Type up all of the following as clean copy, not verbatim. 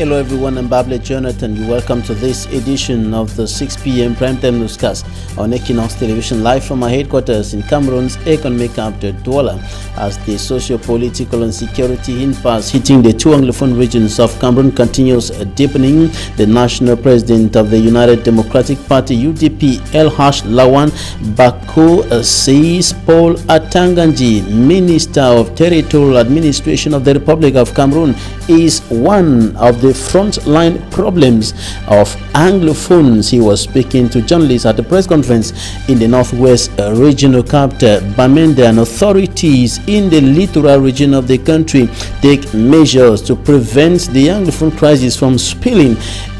Hello everyone, I'm Bable Jonathan. You welcome to this edition of the 6 p.m. primetime newscast on Equinoxe television, live from our headquarters in Cameroon's economic capital, Douala, as the socio-political and security impasse hitting the two Anglophone regions of Cameroon continues deepening. The national president of the United Democratic Party, UDP, Lawan Bako, says Paul Atanganji, Minister of Territorial Administration of the Republic of Cameroon, is one of the frontline problems of Anglophones. He was speaking to journalists at a press conference in the Northwest Regional Capital, Bamenda, and authorities in the littoral region of the country take measures to prevent the Anglophone crisis from spilling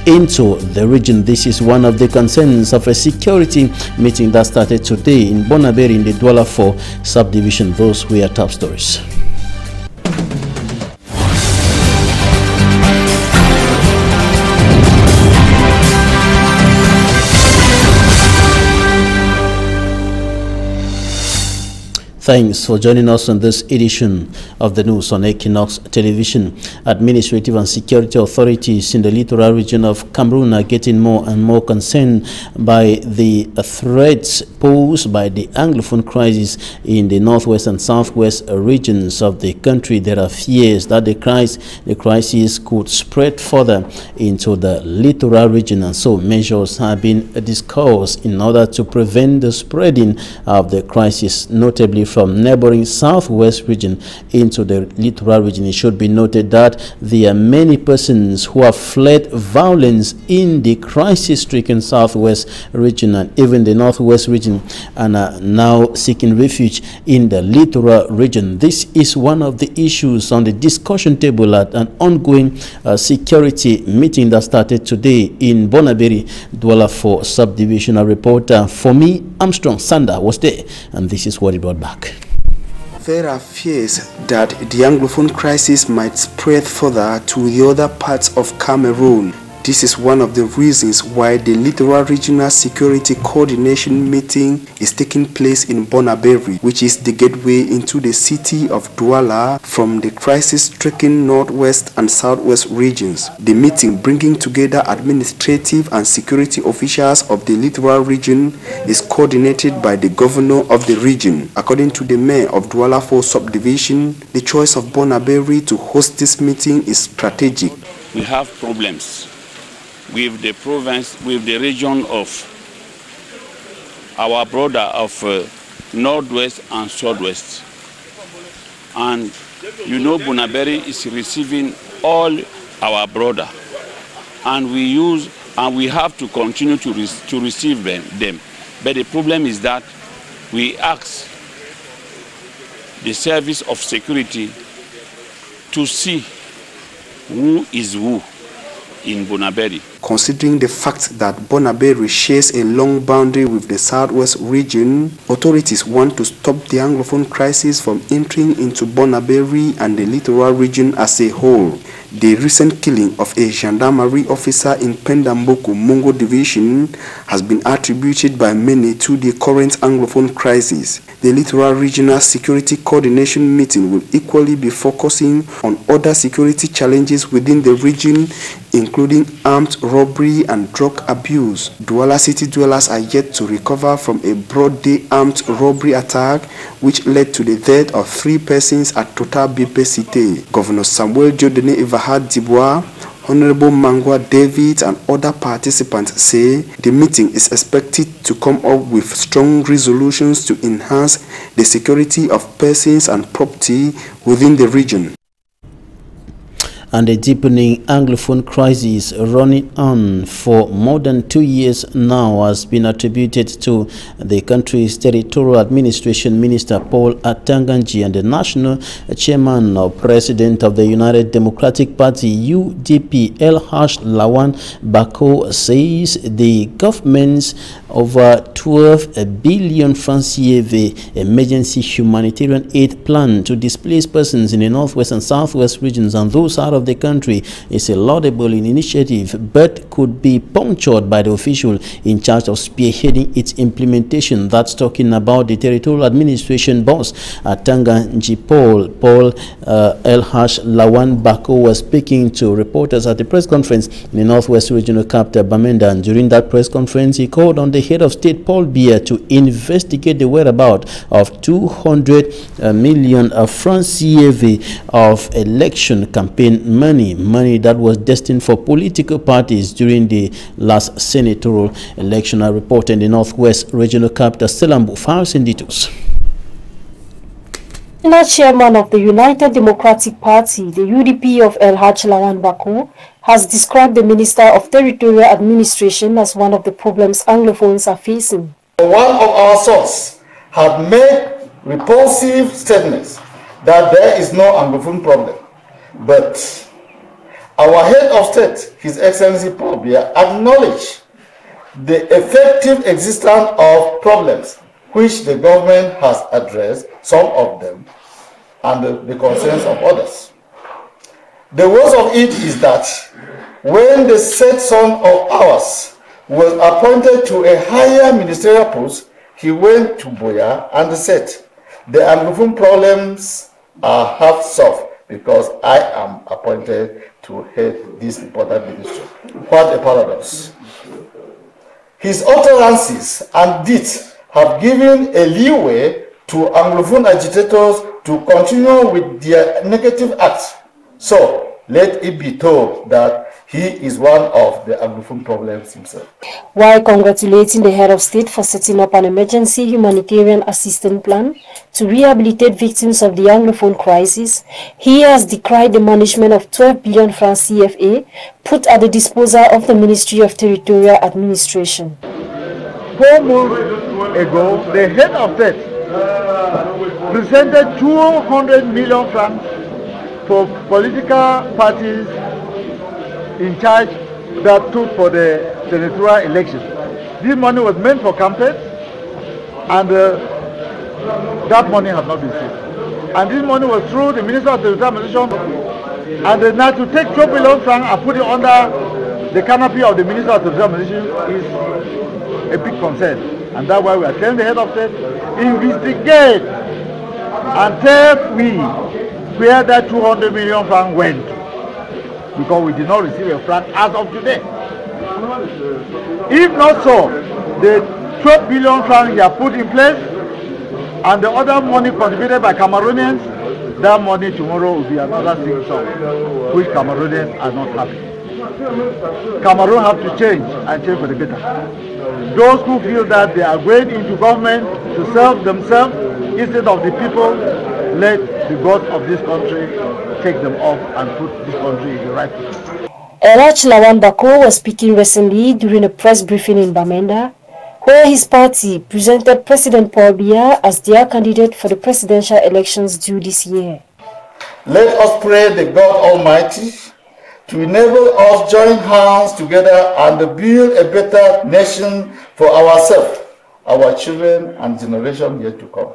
into the region. This is one of the concerns of a security meeting that started today in Bonaberi in the Douala 4 subdivision. Those were top stories. Thanks for joining us on this edition of the news on Equinoxe television. Administrative and security authorities in the littoral region of Cameroon are getting more and more concerned by the threats posed by the Anglophone crisis in the northwest and southwest regions of the country. There are fears that the crisis could spread further into the littoral region, and so measures have been discussed in order to prevent the spreading of the crisis, notably from neighboring southwest region into the littoral region. It should be noted that there are many persons who have fled violence in the crisis-stricken southwest region and even the northwest region, and are now seeking refuge in the littoral region. This is one of the issues on the discussion table at an ongoing security meeting that started today in Bonaberi, Douala 4 subdivision. A reporter for me, Armstrong Sander, was there, and this is what he brought back. There are fears that the Anglophone crisis might spread further to the other parts of Cameroon. This is one of the reasons why the Littoral Regional Security Coordination Meeting is taking place in Bonaberi, which is the gateway into the city of Douala from the crisis-stricken northwest and southwest regions. The meeting, bringing together administrative and security officials of the littoral region, is coordinated by the governor of the region. According to the mayor of Douala 4 subdivision, the choice of Bonaberi to host this meeting is strategic. We have problems with the province, with the region of our border of northwest and southwest. And you know, Bonaberi is receiving all our border, and we have to continue to receive them. But the problem is that we ask the service of security to see who is who in Bonaberi. Considering the fact that Bonaberi shares a long boundary with the southwest region, authorities want to stop the Anglophone crisis from entering into Bonaberi and the littoral region as a whole. The recent killing of a gendarmerie officer in Pendamboku, Mungo Division, has been attributed by many to the current Anglophone crisis. The Littoral Regional Security Coordination Meeting will equally be focusing on other security challenges within the region, including armed robbery and drug abuse. Douala city dwellers are yet to recover from a broad-day armed robbery attack which led to the death of 3 persons at Total BP Cité. Governor Samuel Jodene Ivahad Dibois, Honorable Mangwa David, and other participants say the meeting is expected to come up with strong resolutions to enhance the security of persons and property within the region. And a deepening Anglophone crisis running on for more than 2 years now has been attributed to the country's territorial administration minister Paul Atanganji and the national chairman or president of the United Democratic Party UDP Lawan Bako says the government's over 12 billion francs CFA emergency humanitarian aid plan to displaced persons in the northwest and southwest regions and those out of the country is a laudable initiative, but could be punctured by the official in charge of spearheading its implementation. That's talking about the territorial administration boss at Tanganji Paul El-Hash Lawan Bako was speaking to reporters at the press conference in the northwest regional capital Bamenda, and during that press conference he called on the head of state Paul Biya to investigate the whereabouts of 200 million francs CFA of election campaign money that was destined for political parties during the last senatorial election. I report in the northwest regional capital Selambu. Files and details. The chairman of the United Democratic Party, the UDP of El-Haj Lawan Bako, has described the Minister of Territorial Administration as one of the problems Anglophones are facing. One of our sources had made repulsive statements that there is no Anglophone problem. But our head of state, His Excellency Paul Biya, acknowledged the effective existence of problems which the government has addressed, some of them, and the concerns of others. The worst of it is that when the said son of ours was appointed to a higher ministerial post, he went to Boya and said, the Anglophone problems are half solved because I am appointed to head this important ministry. What a paradox. His utterances and deeds have given a leeway to Anglophone agitators to continue with their negative acts. So let it be told that he is one of the Anglophone problems himself. While congratulating the head of state for setting up an emergency humanitarian assistance plan to rehabilitate victims of the Anglophone crisis, he has decried the management of 12 billion francs CFA put at the disposal of the Ministry of Territorial Administration. 4 months ago, the head of state presented 200 million francs for political parties in charge that took for the senatorial election. This money was meant for campaigns, and that money has not been seen. And this money was through the Minister of Territorial Administration, and now to take 12 billion francs and put it under the canopy of the Minister of Territorial Administration is a big concern, and that's why we are telling the head of state, investigate and tell me where that 200 million francs went, because we did not receive a franc as of today. If not so, the 12 billion francs you have put in place and the other money contributed by Cameroonians, that money tomorrow will be another thing which Cameroonians are not happy. Cameroon have to change and change for the better. Those who feel that they are going into government to serve themselves instead of the people, let the gods of this country take them off and put this country in the right place. El-Haj Lawan Bako was speaking recently during a press briefing in Bamenda, where his party presented President Paul Biya as their candidate for the presidential elections due this year. Let us pray the God Almighty to enable us join hands together and build a better nation for ourselves, our children and generation yet to come.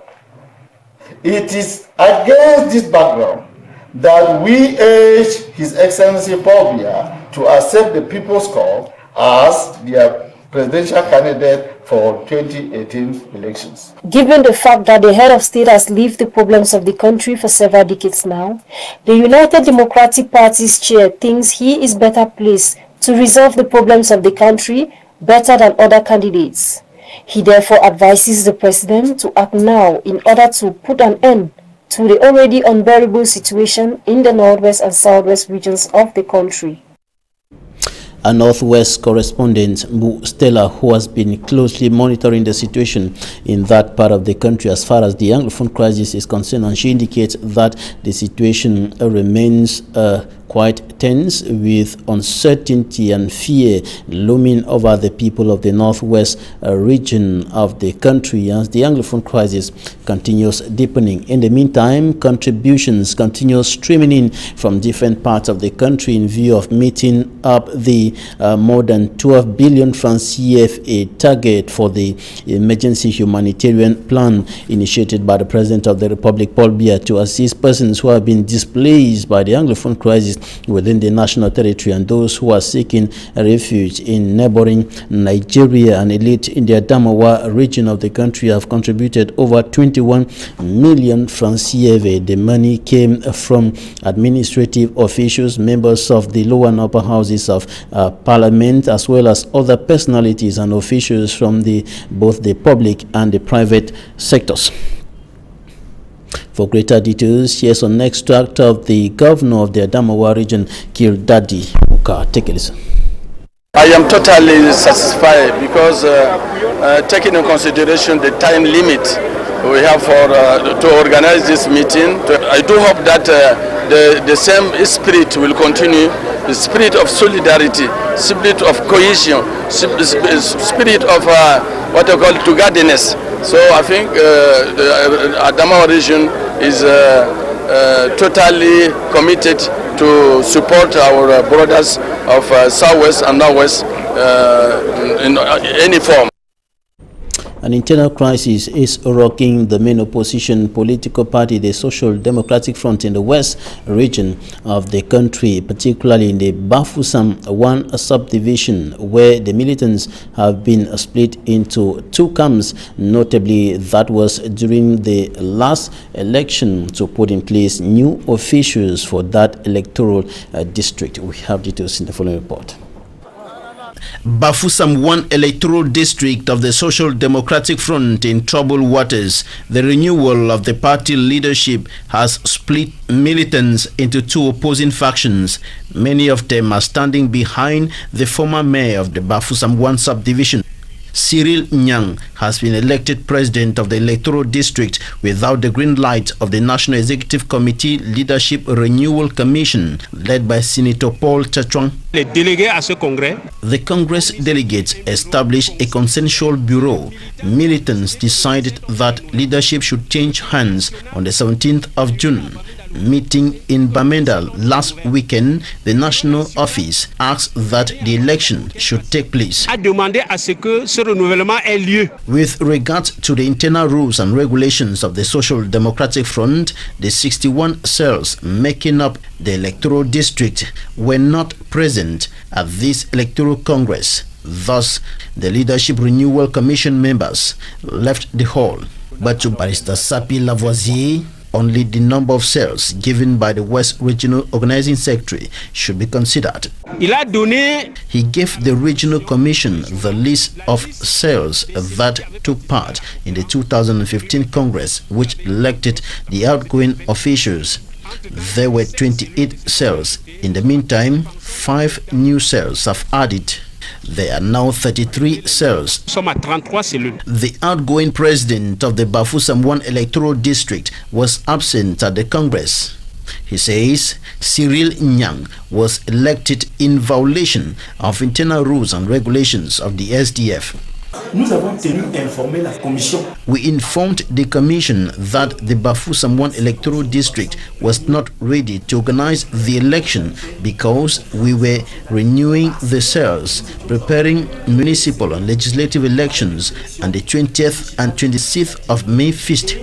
It is against this background that we urge His Excellency Paul Biya to accept the people's call as their presidential candidate for 2018 elections. Given the fact that the head of state has lived the problems of the country for several decades now, the United Democratic Party's chair thinks he is better placed to resolve the problems of the country better than other candidates. He therefore advises the president to act now in order to put an end to the already unbearable situation in the northwest and southwest regions of the country. A Northwest correspondent, Mbu Stella, who has been closely monitoring the situation in that part of the country as far as the Anglophone crisis is concerned, and she indicates that the situation remains quite tense with uncertainty and fear looming over the people of the northwest region of the country as the Anglophone crisis continues deepening. In the meantime, contributions continue streaming in from different parts of the country in view of meeting up the more than 12 billion francs CFA target for the emergency humanitarian plan initiated by the President of the Republic, Paul Biya, to assist persons who have been displaced by the Anglophone crisis within the national territory and those who are seeking refuge in neighboring Nigeria. And elite in the Adamawa region of the country have contributed over 21 million francs CFA. The money came from administrative officials, members of the lower and upper houses of parliament, as well as other personalities and officials from both the public and the private sectors. For greater details, here's an extract of the governor of the Adamawa region, Kildadi Uka. Take a listen. I am totally satisfied because taking into consideration the time limit we have for to organize this meeting, I do hope that the same spirit will continue, the spirit of solidarity, spirit of cohesion, spirit of what I call togetherness. So I think the Adamawa region is totally committed to support our brothers of Southwest and Northwest in any form. An internal crisis is rocking the main opposition political party, the Social Democratic Front, in the west region of the country, particularly in the Bafoussam 1 subdivision, where the militants have been split into two camps. Notably, that was during the last election to put in place new officials for that electoral district. We have details in the following report. Bafoussam 1 electoral district of the Social Democratic Front in troubled waters. The renewal of the party leadership has split militants into two opposing factions. Many of them are standing behind the former mayor of the Bafoussam 1 subdivision. Cyril Nyang has been elected president of the electoral district without the green light of the National Executive Committee Leadership Renewal Commission led by Senator Paul Tchouang. The Congress delegates established a consensual bureau. Militants decided that leadership should change hands on the 17th of June. Meeting in Bamenda last weekend, the national office asked that the election should take place. With regard to the internal rules and regulations of the Social Democratic Front, the 61 cells making up the electoral district were not present at this electoral congress. Thus, the Leadership Renewal Commission members left the hall. But to Barrister Sapi Lavoisier, only the number of cells given by the West Regional Organizing Secretary should be considered. He gave the Regional Commission the list of cells that took part in the 2015 Congress, which elected the outgoing officials. There were 28 cells. In the meantime, 5 new cells have added. There are now 33 cells. The outgoing president of the Bafoussam 1 electoral district was absent at the Congress. He says Cyril Nyang was elected in violation of internal rules and regulations of the SDF. We informed the commission that the Bafoussam 1 electoral district was not ready to organize the election because we were renewing the cells, preparing municipal and legislative elections and the 20th and 26th of May feast.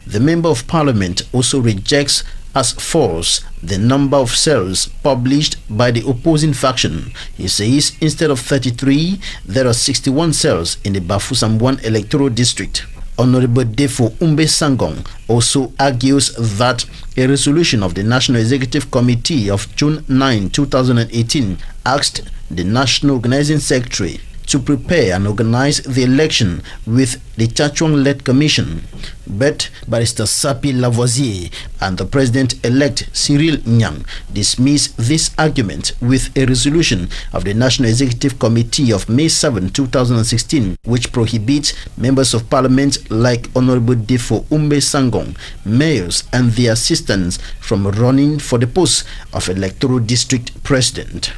The Member of Parliament also rejects as false the number of cells published by the opposing faction. He says instead of 33, there are 61 cells in the Bafoussam 1 electoral district. Honorable Defo Umbe Sangong also argues that a resolution of the National Executive Committee of June 9, 2018 asked the National Organizing Secretary to prepare and organize the election with the Chachuang-led commission. But Barrister Sapi Lavoisier and the President-elect Cyril Nyang dismissed this argument with a resolution of the National Executive Committee of May 7, 2016, which prohibits members of parliament like Honorable Defo Umbe Sangong, mayors and their assistants from running for the post of electoral district president.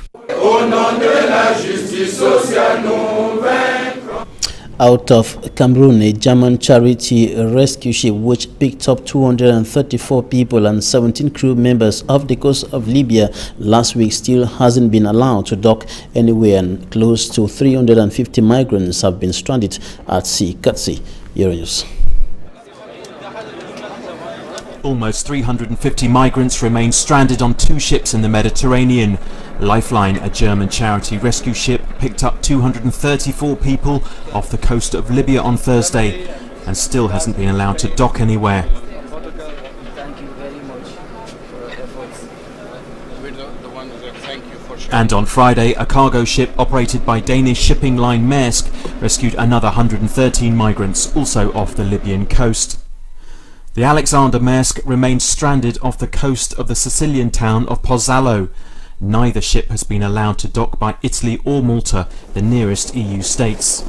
Out of Cameroon, a German charity rescue ship which picked up 234 people and 17 crew members off the coast of Libya last week still hasn't been allowed to dock anywhere, and close to 350 migrants have been stranded at sea. Katsi, Euronews. Almost 350 migrants remain stranded on 2 ships in the Mediterranean. Lifeline, a German charity rescue ship, picked up 234 people off the coast of Libya on Thursday and still hasn't been allowed to dock anywhere. And on Friday, a cargo ship operated by Danish shipping line Maersk rescued another 113 migrants, also off the Libyan coast. The Alexander Maersk remains stranded off the coast of the Sicilian town of Pozzallo. Neither ship has been allowed to dock by Italy or Malta, the nearest EU states.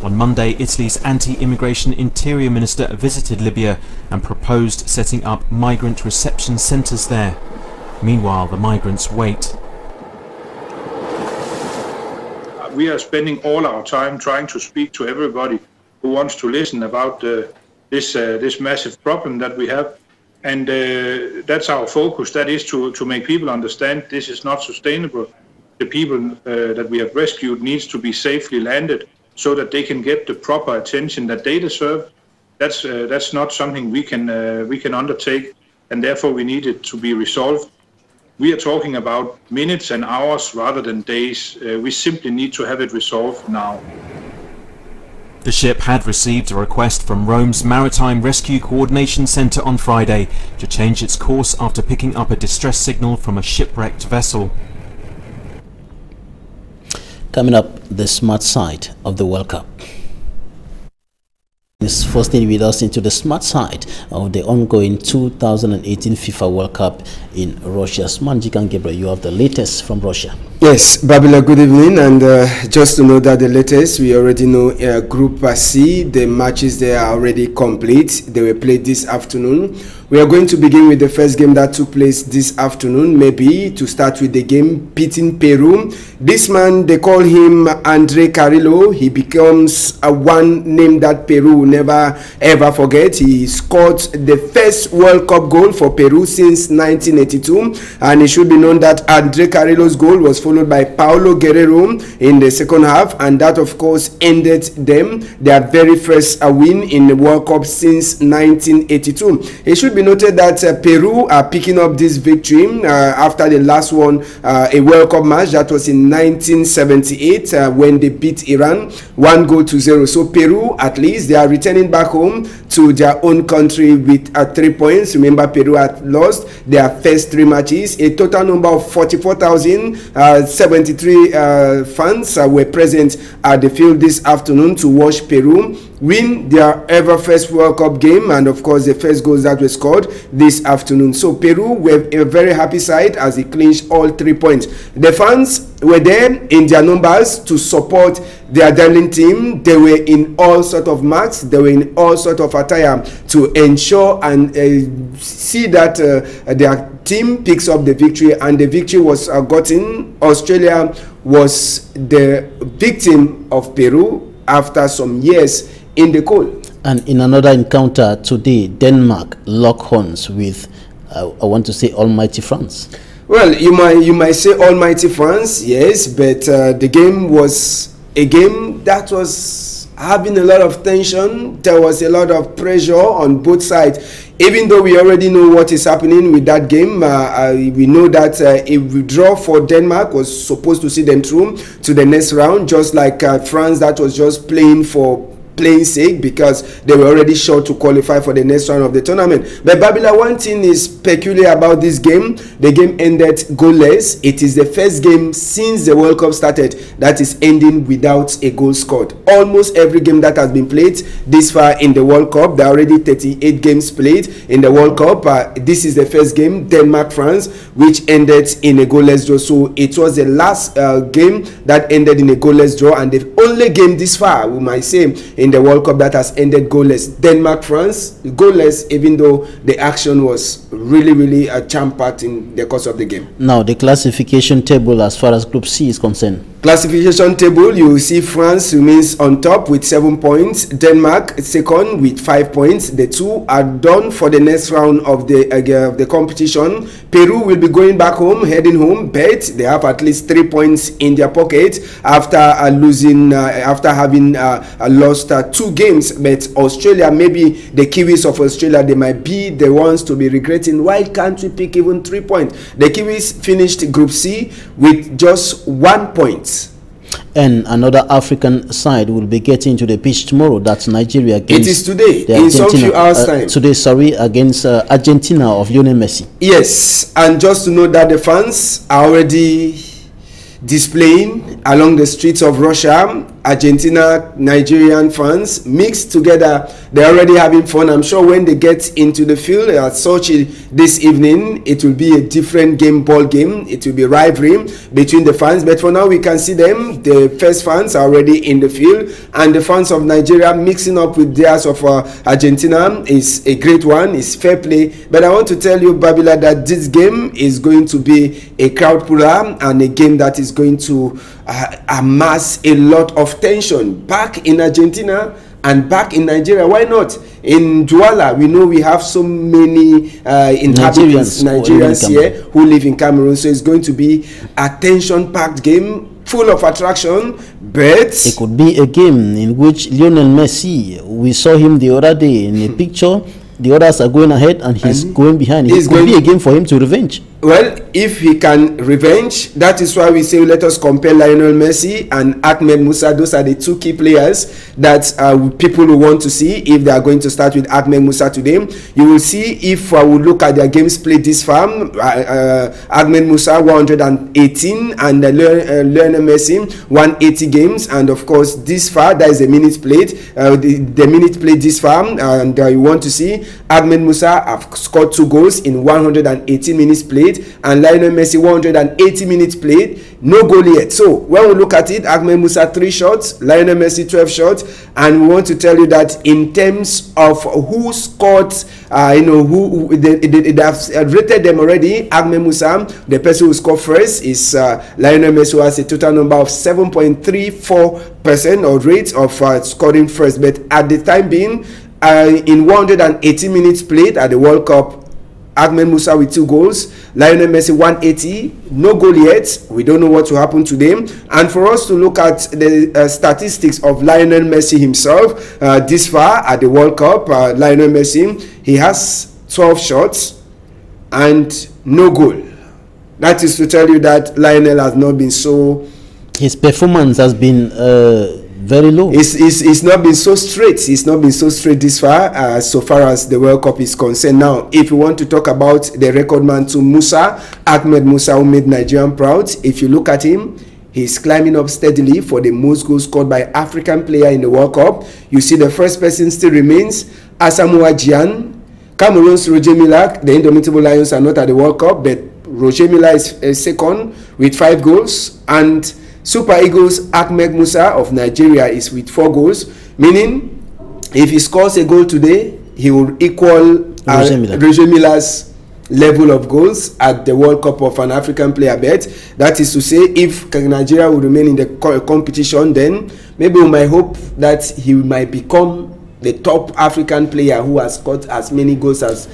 On Monday, Italy's anti-immigration interior minister visited Libya and proposed setting up migrant reception centres there. Meanwhile, the migrants wait. We are spending all our time trying to speak to everybody who wants to listen about this massive problem that we have, and that's our focus. That is to make people understand this is not sustainable. The people that we have rescued needs to be safely landed so that they can get the proper attention that they deserve. That's not something we can undertake, and therefore we need it to be resolved. We are talking about minutes and hours rather than days. We simply need to have it resolved now. The ship had received a request from Rome's Maritime Rescue Coordination Centre on Friday to change its course after picking up a distress signal from a shipwrecked vessel. Coming up, the smart side of the World Cup. Is first in with us into the smart side of the ongoing 2018 FIFA World Cup in Russia. Manjik and Gabriel, you have the latest from Russia. Yes, Babila, good evening. And just to know that the latest, we already know Group C, the matches there are already complete. They were played this afternoon. We are going to begin with the first game that took place this afternoon, maybe to start with the game pitting Peru. This man, they call him Andre Carrillo. He becomes one name that Peru will never ever forget. He scored the first World Cup goal for Peru since 1982, and it should be known that Andre Carrillo's goal was followed by Paulo Guerrero in the second half, and that of course ended them their very first win in the World Cup since 1982. It should be noted that Peru are picking up this victory after the last one, a World Cup match that was in 1978 when they beat Iran 1-0. So Peru, at least, they are returning back home to their own country with 3 points. Remember, Peru had lost their first 3 matches. A total number of 44,073 fans were present at the field this afternoon to watch Peru win their ever first World Cup game, and of course the first goals that were scored this afternoon. So Peru were a very happy side as they clinched all 3 points. The fans were there in their numbers to support their darling team. They were in all sort of marks, they were in all sort of attire to ensure and see that their team picks up the victory, and the victory was gotten. Australia was the victim of Peru after some years in the cold. And in another encounter today, Denmark lock horns with, I want to say, almighty France. Well, you might say almighty France, yes, but the game was a game that was having a lot of tension. There was a lot of pressure on both sides. Even though we already know what is happening with that game, we know that a withdrawal for Denmark was supposed to see them through to the next round, just like France that was just playing for playing sake, because they were already sure to qualify for the next round of the tournament. But Babila, one thing is peculiar about this game. The game ended goalless. It is the first game since the World Cup started that is ending without a goal scored. Almost every game that has been played this far in the World Cup, there are already 38 games played in the World Cup. This is the first game, Denmark-France, which ended in a goalless draw. So it was the last game that ended in a goalless draw, and the only game this far, we might say, in the World Cup that has ended goalless. Denmark-France, goalless, even though the action was really jam-packed in the course of the game. Now, the classification table as far as Group C is concerned. Classification table, you will see France remains on top with 7 points. Denmark second with 5 points. The two are done for the next round of the competition. Peru will be going back home, heading home, but they have at least 3 points in their pocket after having lost 2 games. But Australia, maybe the Kiwis of Australia, they might be the ones to be regretting. Why can't we pick even 3 points? The Kiwis finished Group C with just 1 point. And another African side will be getting to the pitch tomorrow. That's Nigeria against... It is today, in some few hours' time. Today, sorry, against Argentina of Lionel Messi. Yes, and just to know that the fans are already displaying along the streets of Russia. Argentina, Nigerian fans mixed together. They're already having fun. I'm sure when they get into the field at Sochi this evening, it will be a different ball game. It will be rivalry between the fans. But for now, we can see them. The first fans are already in the field, and the fans of Nigeria mixing up with theirs of Argentina is a great one. It's fair play. But I want to tell you, Babila, that this game is going to be a crowd puller and a game that is going to amass a lot of tension back in Argentina and back in Nigeria. Why not? In Douala, we know we have so many inhabitants, Nigerians here who live in Cameroon. So it's going to be a tension-packed game, full of attraction. But it could be a game in which Lionel Messi, we saw him the other day in a picture. The others are going ahead and he's going behind. It could be a game for him to revenge. Well, if he can revenge, that is why we say let us compare Lionel Messi and Ahmed Musa. Those are the two key players that people will want to see if they are going to start with Ahmed Musa today. You will see if I will look at their games played this far. Ahmed Musa 118 and Lionel Messi 180 games. And of course, this far, that is the minutes played. The minutes played this far, and you want to see Ahmed Musa have scored 2 goals in 118 minutes played, and Lionel Messi 180 minutes played, no goal yet. So when we look at it, Ahmed Musa 3 shots, Lionel Messi 12 shots, and we want to tell you that in terms of who scored, who they have rated them already. Ahmed Musa, the person who scored first, is Lionel Messi, who has a total number of 7.34% or rate of scoring first. But at the time being, in 180 minutes played at the World Cup, Ahmed Musa with 2 goals, Lionel Messi 180, no goal yet. We don't know what will happen to them. And for us to look at the statistics of Lionel Messi himself this far at the World Cup, Lionel Messi, he has 12 shots and no goal. That is to tell you that Lionel has not been so... His performance has been very low. It's not been so straight. It's not been so straight this far, so far as the World Cup is concerned. Now, if you want to talk about the record man to Musa, Ahmed Musa, who made Nigerian proud, if you look at him, he's climbing up steadily for the most goals scored by African player in the World Cup. You see the first person still remains Asamoah Gyan. Cameroon's Roger Milla. The Indomitable Lions are not at the World Cup, but Roger Milla is second with 5 goals, and Super Eagles Ahmed Musa of Nigeria is with 4 goals, meaning if he scores a goal today, he will equal Roger Milla's level of goals at the World Cup of an African player bet. That is to say, if Nigeria will remain in the competition, then maybe we might hope that he might become the top African player who has scored as many goals as...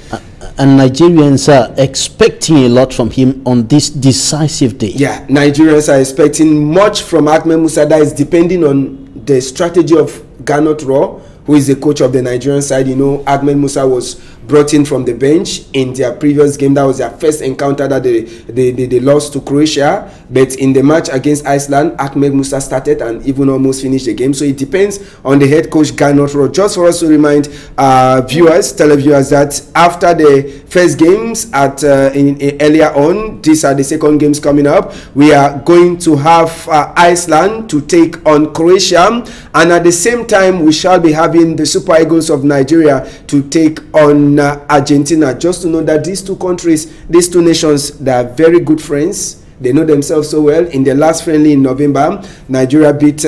And Nigerians are expecting a lot from him on this decisive day. Yeah, Nigerians are expecting much from Ahmed Musa. That is depending on the strategy of Gernot Rohr, who is the coach of the Nigerian side. You know, Ahmed Musa was brought in from the bench in their previous game. That was their first encounter that they lost to Croatia. But in the match against Iceland, Ahmed Musa started and even almost finished the game. So it depends on the head coach, Gernot Rohr. Just for us to remind televiewers, that after the first games earlier on, these are the second games coming up. We are going to have Iceland to take on Croatia, and at the same time we shall be having the Super Eagles of Nigeria to take on Argentina. Just to know that these two countries, these two nations, they are very good friends. They know themselves so well. In the last friendly in November, Nigeria beat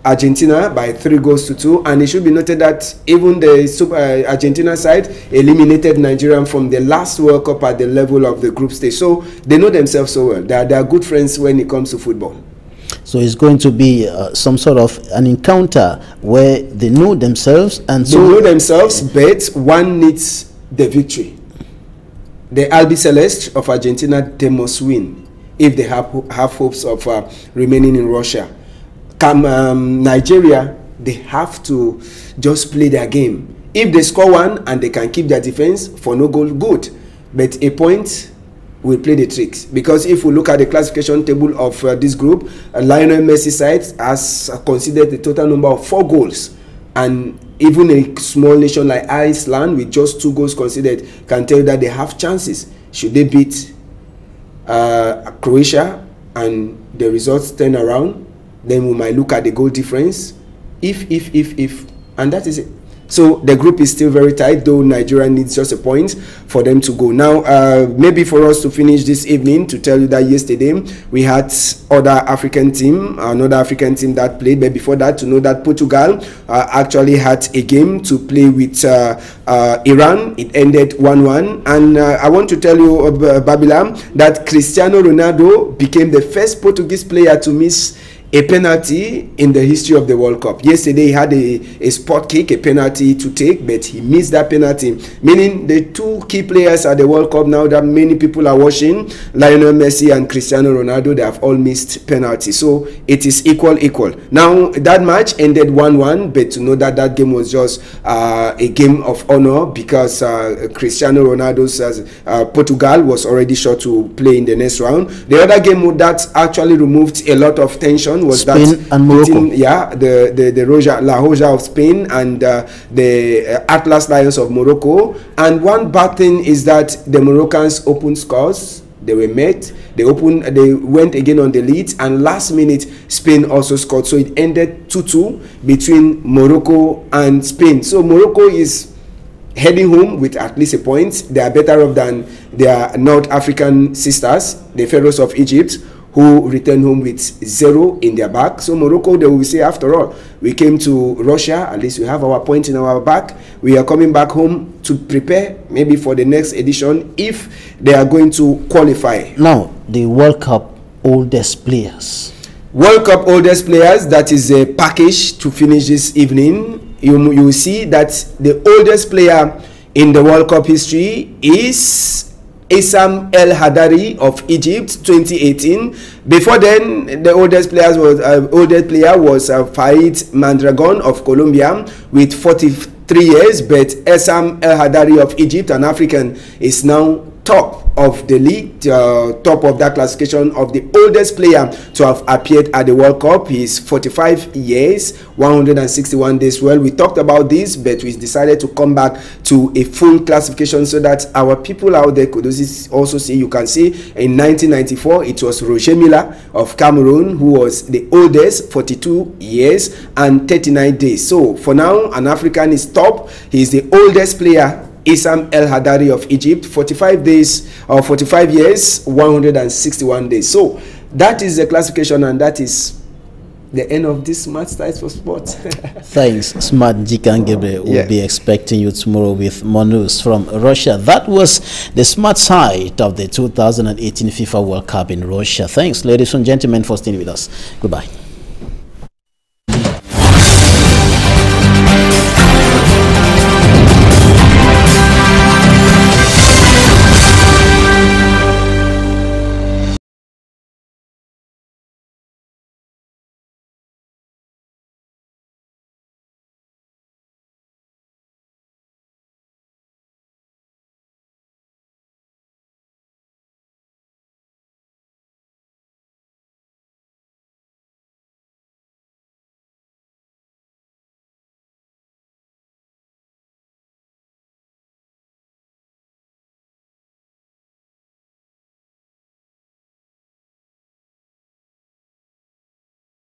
Argentina by 3-2, and it should be noted that even the Argentina side eliminated Nigeria from the last World Cup at the level of the group stage. So they know themselves so well. They are good friends when it comes to football. So it's going to be some sort of an encounter where they know themselves, and they know themselves, but one needs the victory. The Albi Celeste of Argentina, they must win if they have hopes of remaining in Russia. Nigeria, they have to just play their game. If they score one and they can keep their defense, for no goal, good. But a point will play the tricks, because if we look at the classification table of this group, Lionel Messi's side has considered the total number of 4 goals, and even a small nation like Iceland with just 2 goals considered can tell you that they have chances. Should they beat Croatia and the results turn around, then we might look at the goal difference. If, and that is it. So the group is still very tight, though Nigeria needs just a point for them to go. Now, maybe for us to finish this evening, to tell you that yesterday we had another African team that played. But before that, to know that Portugal actually had a game to play with Iran. It ended 1-1. And I want to tell you, Babylon, that Cristiano Ronaldo became the first Portuguese player to miss a penalty in the history of the World Cup. Yesterday he had a spot kick, a penalty to take, but he missed that penalty, meaning the 2 key players at the World Cup now that many people are watching, Lionel Messi and Cristiano Ronaldo, they have all missed penalties. So it is equal. Now that match ended 1-1, but to know that that game was just a game of honor, because Cristiano Ronaldo's Portugal was already sure to play in the next round. The other game that actually removed a lot of tension was Spain that and Morocco. The La Roja of Spain and the Atlas Lions of Morocco. And one bad thing is that the Moroccans opened scores. They were met. They went again on the lead, and last minute Spain also scored. So it ended 2-2 between Morocco and Spain. So Morocco is heading home with at least a point. They are better off than their North African sisters, the Pharaohs of Egypt, who returned home with 0 in their back. So Morocco, they will say, after all, we came to Russia, at least we have our point in our back. We are coming back home to prepare maybe for the next edition if they are going to qualify. Now, the World Cup oldest players. World Cup oldest players, that is a package to finish this evening. You will see that the oldest player in the World Cup history is Essam El Hadari of Egypt, 2018. Before then, the oldest player was Farid Mandragon of Colombia with 43 years. But Essam El Hadari of Egypt, an African, is now top of the league, top of that classification of the oldest player to have appeared at the World Cup. He is 45 years, 161 days. Well, we talked about this, but we decided to come back to a full classification so that our people out there could also see. You can see in 1994, it was Roger Milla of Cameroon who was the oldest, 42 years and 39 days. So for now, an African is top. He is the oldest player, Essam El Hadari of Egypt, 45 years, 161 days. So that is the classification, and that is the end of this Smart Styles for Sports. Thanks, Smart Jikan Gabriel. We'll be expecting you tomorrow with more news from Russia. That was the smart side of the 2018 FIFA World Cup in Russia. Thanks, ladies and gentlemen, for staying with us. Goodbye.